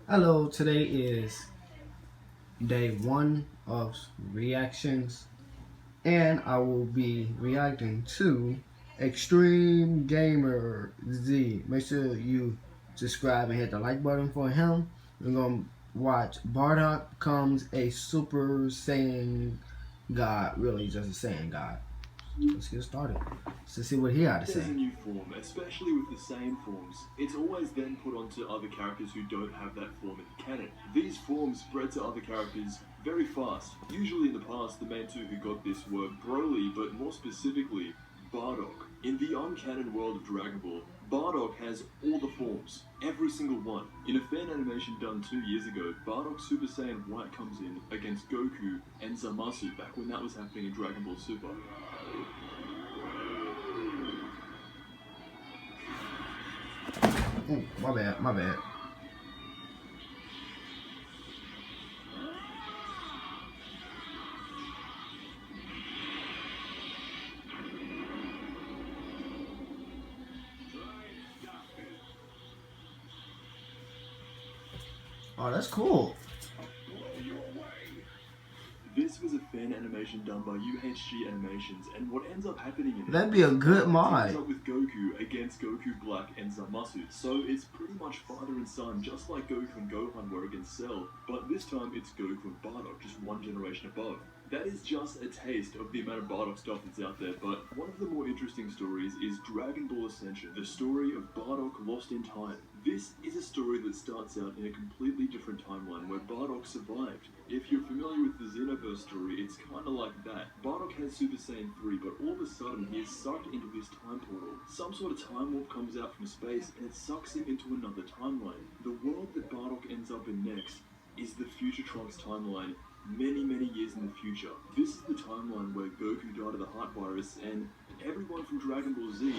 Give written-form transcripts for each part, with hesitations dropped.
Hello, today is day one of reactions, and I will be reacting to Extreme Gamer Z. Make sure you subscribe and hit the like button for him. We're gonna watch Bardock becomes a Super Saiyan God, really just a Saiyan God. Let's get started. Let's see what he had to There's a say. new form, especially with the same forms. It's always then put onto other characters who don't have that form in the canon. These forms spread to other characters very fast. Usually in the past, the main two who got this were Broly, but more specifically, Bardock. In the uncanon world of Dragon Ball, Bardock has all the forms, every single one. In a fan animation done 2 years ago, Bardock Super Saiyan White comes in against Goku and Zamasu back when that was happening in Dragon Ball Super. Ooh, my bad, my bad. Oh, that's cool. This was a fan animation done by UHG Animations, and what ends up happening in That'd be a good mod. teams up with Goku against Goku Black and Zamasu. So it's pretty much father and son, just like Goku and Gohan were against Cell, but this time it's Goku and Bardock, just one generation above. That is just a taste of the amount of Bardock stuff that's out there, but one of the more interesting stories is Dragon Ball Ascension, the story of Bardock lost in time. This is a story that starts out in a completely different timeline where Bardock survived. If you're familiar with the Xenoverse story, it's kinda like that. Bardock has Super Saiyan 3, but all of a sudden he is sucked into this time portal. Some sort of time warp comes out from space and it sucks him into another timeline. The world that Bardock ends up in next is the Future Trunks timeline, many years in the future. This is the timeline where Goku died of the heart virus and everyone from Dragon Ball Z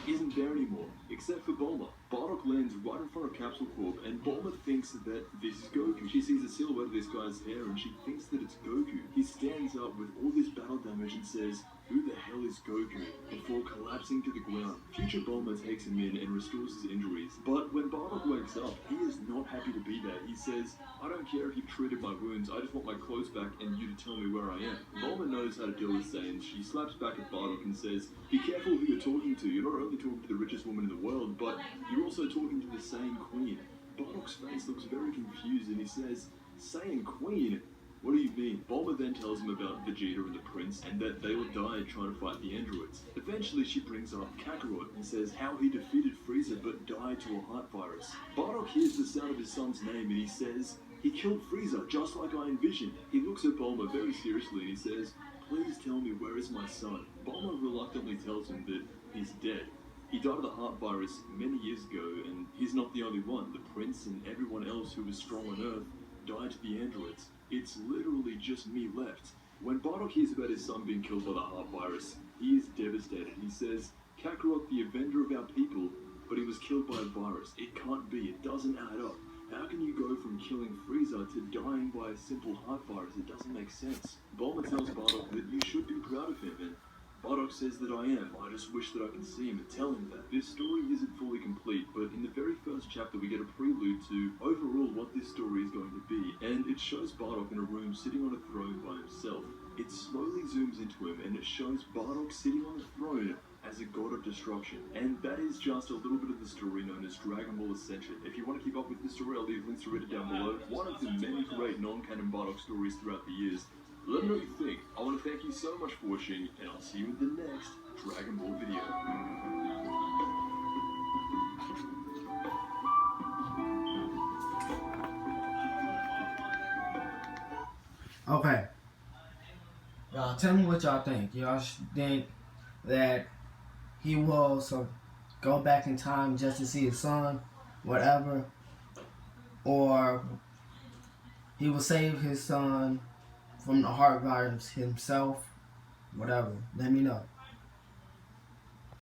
isn't there anymore, except for Bulma. Bardock lands right in front of Capsule Corp and Bulma thinks that this is Goku. She sees the silhouette of this guy's hair and she thinks that it's Goku. He stands up with all this battle damage and says, "Who the hell is Goku?" before collapsing to the ground. Future Bulma takes him in and restores his injuries, but when Bardock wakes up, he is not happy to be there. He says, "I don't care if you've treated my wounds, I just want my clothes back and you to tell me where I am." Bulma knows how to deal with Saiyans. She slaps back at Bardock and says, "Be careful who you're talking to. You're not only talking to the richest woman in the world, but you're also talking to the Saiyan Queen." Bardock's face looks very confused and he says, "Saiyan Queen? What do you mean?" Bulma then tells him about Vegeta and the Prince and that they all died trying to fight the androids. Eventually she brings up Kakarot and says how he defeated Frieza but died to a heart virus. Bardock hears the sound of his son's name and he says, "He killed Frieza just like I envisioned." He looks at Bulma very seriously and he says, "Please tell me, where is my son?" Bulma reluctantly tells him that he's dead. He died of the heart virus many years ago, and he's not the only one. The Prince and everyone else who was strong on Earth died to the androids. It's literally just me left. When Bardock hears about his son being killed by the heart virus, he is devastated. He says, "Kakarot, the avenger of our people, but he was killed by a virus. It can't be. It doesn't add up. How can you go from killing Frieza to dying by a simple heart virus? It doesn't make sense." Bulma tells Bardock that you should be proud of him, and Bardock says that I am. I just wish that I can see him and tell him that. This story isn't fully complete, but in the very first chapter we get a prelude to overall what this story is going to be, and it shows Bardock in a room sitting on a throne by himself. It slowly zooms into him and it shows Bardock sitting on the throne as a god of destruction. And that is just a little bit of the story known as Dragon Ball Ascension. If you want to keep up with the story, I'll leave links to read it down below. One of the many great non-canon Bardock stories throughout the years. Let me know what you think. I want to thank you so much for watching, and I'll see you in the next Dragon Ball video. Okay. Y'all tell me what y'all think. Y'all think that he will go back in time just to see his son, whatever, or he will save his son from the heart virus himself, whatever. Let me know.